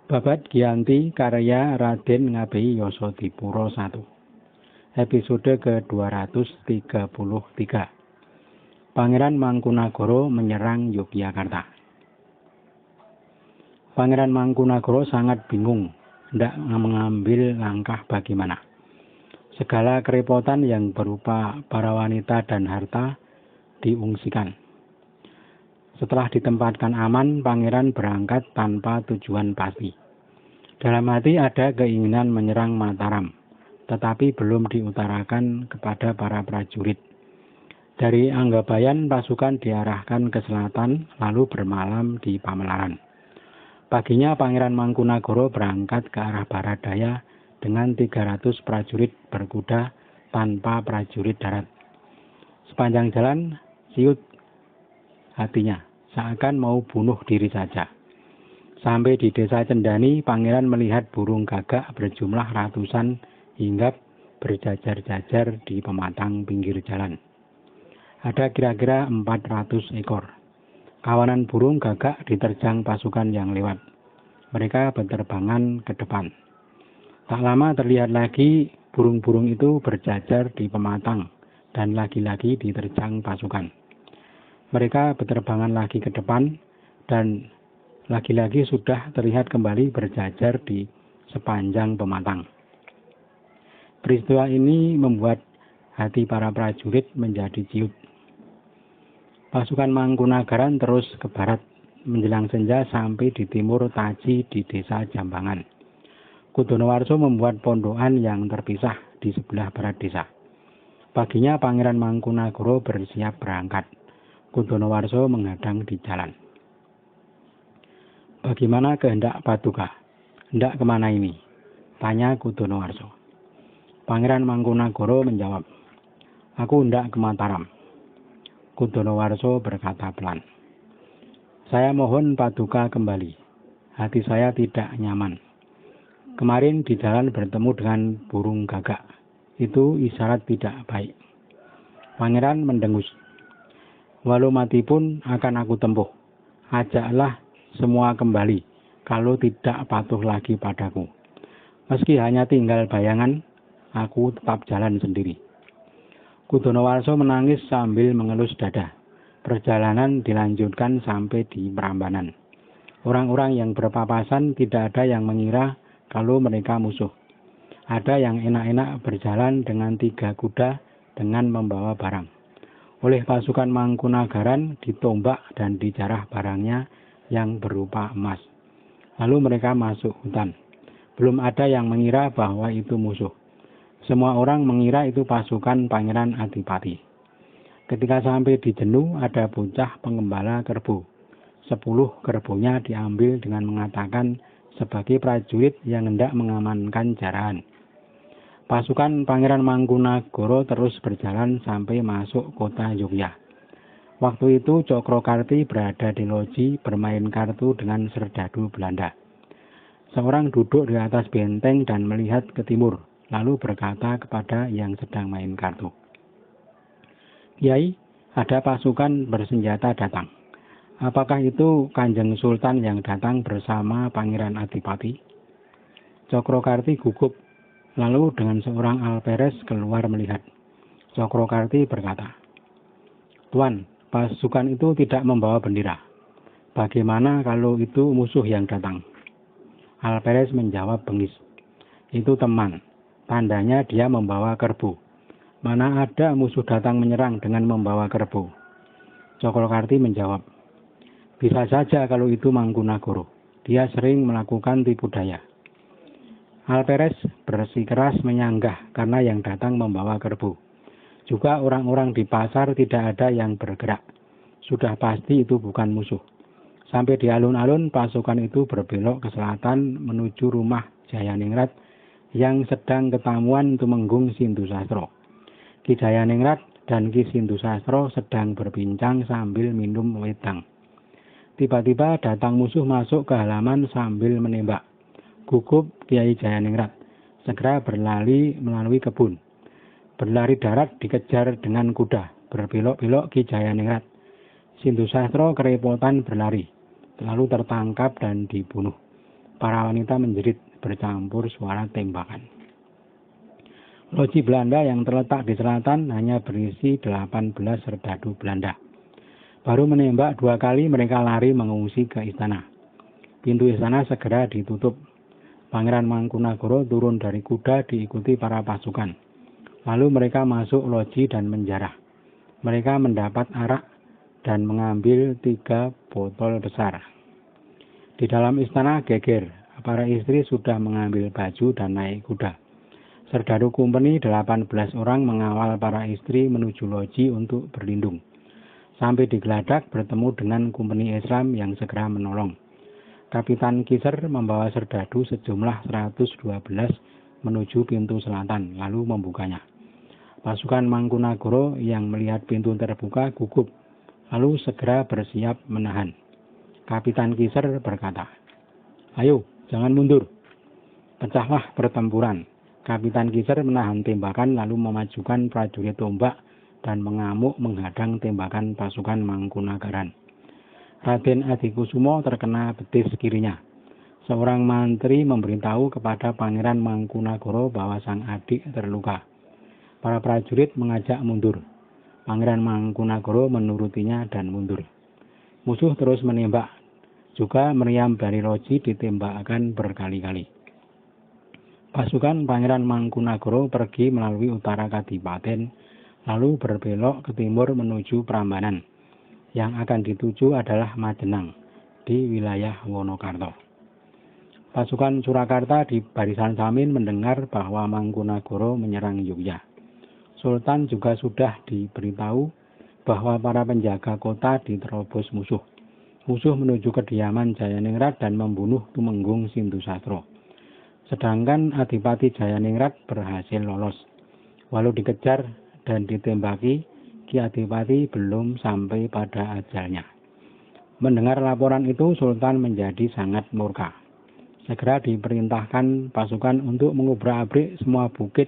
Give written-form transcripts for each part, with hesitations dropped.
Babad Giyanti karya Raden Ngabei Yasadipura I. Episode ke-233. Pangeran Mangkunagara menyerang Yogyakarta. Pangeran Mangkunagara sangat bingung hendak mengambil langkah bagaimana. Segala kerepotan yang berupa para wanita dan harta diungsikan. Setelah ditempatkan aman, pangeran berangkat tanpa tujuan pasti. Dalam hati ada keinginan menyerang Mataram, tetapi belum diutarakan kepada para prajurit. Dari Anggabayan, pasukan diarahkan ke selatan, lalu bermalam di Pamelaran. Paginya Pangeran Mangkunagara berangkat ke arah barat daya dengan 300 prajurit berkuda tanpa prajurit darat. Sepanjang jalan, siut hatinya, seakan mau bunuh diri saja. Sampai di desa Cendani, pangeran melihat burung gagak berjumlah ratusan hinggap berjajar-jajar di pematang pinggir jalan. Ada kira-kira 400 ekor. Kawanan burung gagak diterjang pasukan yang lewat. Mereka berterbangan ke depan. Tak lama terlihat lagi burung-burung itu berjajar di pematang dan lagi-lagi diterjang pasukan. Mereka berterbangan lagi ke depan dan lagi-lagi sudah terlihat kembali berjajar di sepanjang pematang. Peristiwa ini membuat hati para prajurit menjadi ciut. Pasukan Mangkunagaran terus ke barat menjelang senja sampai di timur Taji di desa Jambangan. Kudonowarso membuat pondokan yang terpisah di sebelah barat desa. Paginya Pangeran Mangkunagara bersiap berangkat. Kudonowarso menghadang di jalan. Bagaimana kehendak Paduka? Hendak kemana ini? Tanya Kudonowarso. Pangeran Mangkunagara menjawab, aku hendak ke Mataram. Kudonowarso berkata pelan, saya mohon Paduka kembali. Hati saya tidak nyaman. Kemarin di jalan bertemu dengan burung gagak. Itu isyarat tidak baik. Pangeran mendengus. Walau mati pun akan aku tempuh. Ajaklah semua kembali, kalau tidak patuh lagi padaku. Meski hanya tinggal bayangan, aku tetap jalan sendiri. Kudonowarso menangis sambil mengelus dada. Perjalanan dilanjutkan sampai di Prambanan. Orang-orang yang berpapasan tidak ada yang mengira kalau mereka musuh. Ada yang enak-enak berjalan dengan 3 kuda dengan membawa barang. Oleh pasukan Mangkunagaran ditombak dan dijarah barangnya yang berupa emas. Lalu mereka masuk hutan. Belum ada yang mengira bahwa itu musuh. Semua orang mengira itu pasukan Pangeran Adipati. Ketika sampai di Jenu, ada bocah pengembala kerbau. 10 kerbaunya diambil dengan mengatakan sebagai prajurit yang hendak mengamankan jarahan. Pasukan Pangeran Mangkunagara terus berjalan sampai masuk kota Yogyakarta. Waktu itu Cokrokarti berada di loji bermain kartu dengan serdadu Belanda. Seorang duduk di atas benteng dan melihat ke timur, lalu berkata kepada yang sedang main kartu, Kiai, ada pasukan bersenjata datang. Apakah itu Kanjeng Sultan yang datang bersama Pangeran Adipati? Cokrokarti gugup. Lalu dengan seorang alperes keluar melihat. Cokrokarti berkata, Tuan, pasukan itu tidak membawa bendera. Bagaimana kalau itu musuh yang datang? Alperes menjawab bengis. Itu teman. Tandanya dia membawa kerbau. Mana ada musuh datang menyerang dengan membawa kerbau? Cokrokarti menjawab, bisa saja kalau itu Mangkunagara. Dia sering melakukan tipu daya. Alperes bersikeras menyanggah karena yang datang membawa kerbau. Juga orang-orang di pasar tidak ada yang bergerak. Sudah pasti itu bukan musuh. Sampai di alun-alun pasukan itu berbelok ke selatan menuju rumah Jayaningrat yang sedang ketamuan Tumenggung Sindusastro. Ki Jayaningrat dan Ki Sindusastro sedang berbincang sambil minum wedang. Tiba-tiba datang musuh masuk ke halaman sambil menembak. Gugup Kiai Jayaningrat, segera berlari melalui kebun. Berlari darat dikejar dengan kuda, berbelok-belok Ki Jayaningrat. Sindusastro kerepotan berlari, lalu tertangkap dan dibunuh. Para wanita menjerit bercampur suara tembakan. Loji Belanda yang terletak di selatan hanya berisi 18 serdadu Belanda. Baru menembak 2 kali mereka lari mengungsi ke istana. Pintu istana segera ditutup. Pangeran Mangkunagara turun dari kuda diikuti para pasukan. Lalu mereka masuk loji dan menjarah. Mereka mendapat arak dan mengambil 3 botol besar. Di dalam istana geger, para istri sudah mengambil baju dan naik kuda. Serdadu Kompeni 18 orang mengawal para istri menuju loji untuk berlindung. Sampai di Geladak bertemu dengan Kompeni Islam yang segera menolong. Kapitan Kiser membawa serdadu sejumlah 112 menuju pintu selatan, lalu membukanya. Pasukan Mangkunagara yang melihat pintu terbuka gugup, lalu segera bersiap menahan. Kapitan Kiser berkata, "Ayo, jangan mundur." Pecahlah pertempuran. Kapitan Kiser menahan tembakan lalu memajukan prajurit tombak dan mengamuk menghadang tembakan pasukan Mangkunagaran. Raden Adikusumo terkena betis kirinya. Seorang mantri memberitahu kepada Pangeran Mangkunagara bahwa sang adik terluka. Para prajurit mengajak mundur. Pangeran Mangkunagara menurutinya dan mundur. Musuh terus menembak. Juga meriam dari loji ditembakkan berkali-kali. Pasukan Pangeran Mangkunagara pergi melalui utara Kadipaten, lalu berbelok ke timur menuju Prambanan. Yang akan dituju adalah Majenang, di wilayah Wonokarto. Pasukan Surakarta di Barisan Samin mendengar bahwa Mangkunagara menyerang Yogya. Sultan juga sudah diberitahu bahwa para penjaga kota diterobos musuh. Musuh menuju kediaman Jayaningrat dan membunuh Tumenggung Sindusastro. Sedangkan Adipati Jayaningrat berhasil lolos. Walau dikejar dan ditembaki, Ki Adipati belum sampai pada ajalnya. Mendengar laporan itu, Sultan menjadi sangat murka. Segera diperintahkan pasukan untuk mengubrak-abrik semua bukit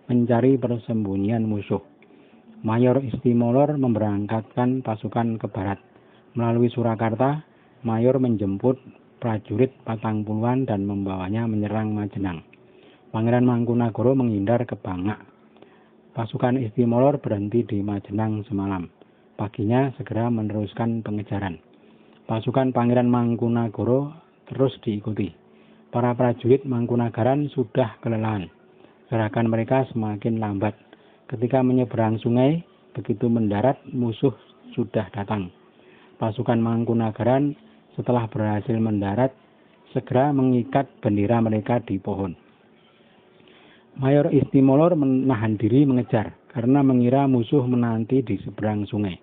mencari persembunyian musuh. Mayor Istimolor memberangkatkan pasukan ke barat. Melalui Surakarta, Mayor menjemput prajurit 40-an dan membawanya menyerang Majenang. Pangeran Mangkunagara menghindar ke Bangak. Pasukan Istimolor berhenti di Majenang semalam. Paginya segera meneruskan pengejaran. Pasukan Pangeran Mangkunagara terus diikuti. Para prajurit Mangkunagaran sudah kelelahan. Gerakan mereka semakin lambat. Ketika menyeberang sungai, begitu mendarat, musuh sudah datang. Pasukan Mangkunagaran setelah berhasil mendarat, segera mengikat bendera mereka di pohon. Mayor Istimolor menahan diri mengejar, karena mengira musuh menanti di seberang sungai.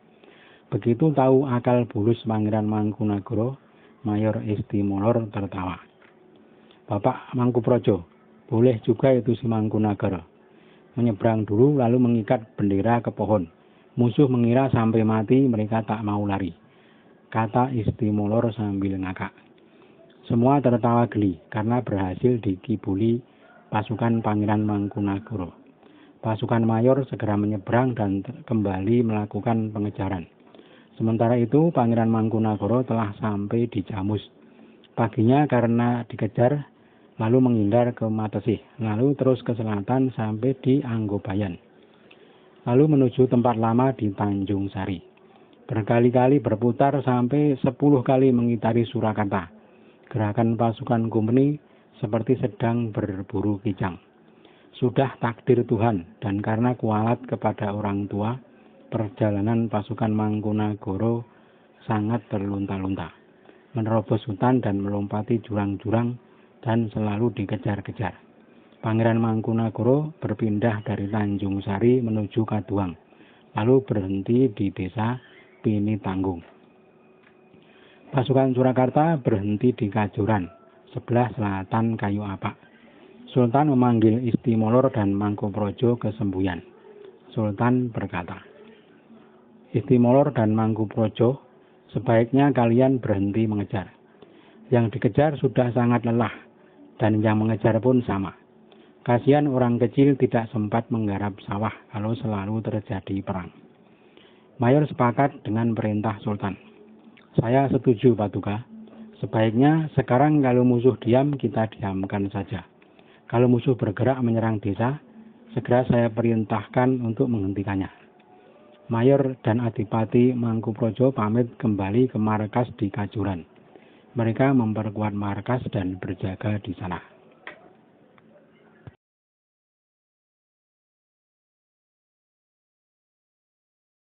Begitu tahu akal bulus Pangeran Mangkunagara, Mayor Istimolor tertawa. "Bapak Mangkuprojo, boleh juga itu si Mangkunagara. Menyeberang dulu lalu mengikat bendera ke pohon. Musuh mengira sampai mati mereka tak mau lari," kata Istimolor sambil ngakak. Semua tertawa geli karena berhasil dikibuli pasukan Pangeran Mangkunagara. Pasukan Mayor segera menyeberang dan kembali melakukan pengejaran. Sementara itu Pangeran Mangkunagara telah sampai di Jamus. Paginya karena dikejar, lalu menghindar ke Matesih, lalu terus ke selatan sampai di Anggobayan. Lalu menuju tempat lama di Tanjung Sari. Berkali-kali berputar sampai 10 kali mengitari Surakarta. Gerakan pasukan Kompeni seperti sedang berburu kijang. Sudah takdir Tuhan, dan karena kualat kepada orang tua, perjalanan pasukan Mangkunagara sangat terlunta-lunta, menerobos hutan dan melompati jurang-jurang dan selalu dikejar-kejar. Pangeran Mangkunagara berpindah dari Tanjung Sari menuju Kaduang, lalu berhenti di desa Pinitanggung. Pasukan Surakarta berhenti di Kajoran, sebelah selatan Kayu Apak. Sultan memanggil Istimolor dan Mangkuprojo ke Sembuyan. Sultan berkata, "Istimolor dan Mangkuprojo, sebaiknya kalian berhenti mengejar. Yang dikejar sudah sangat lelah, dan yang mengejar pun sama. Kasihan orang kecil tidak sempat menggarap sawah kalau selalu terjadi perang." Mayor sepakat dengan perintah Sultan. "Saya setuju, Paduka. Sebaiknya sekarang kalau musuh diam, kita diamkan saja. Kalau musuh bergerak menyerang desa, segera saya perintahkan untuk menghentikannya. Mayor dan Adipati Mangkuprojo pamit kembali ke markas di Kajuran. Mereka memperkuat markas dan berjaga di sana.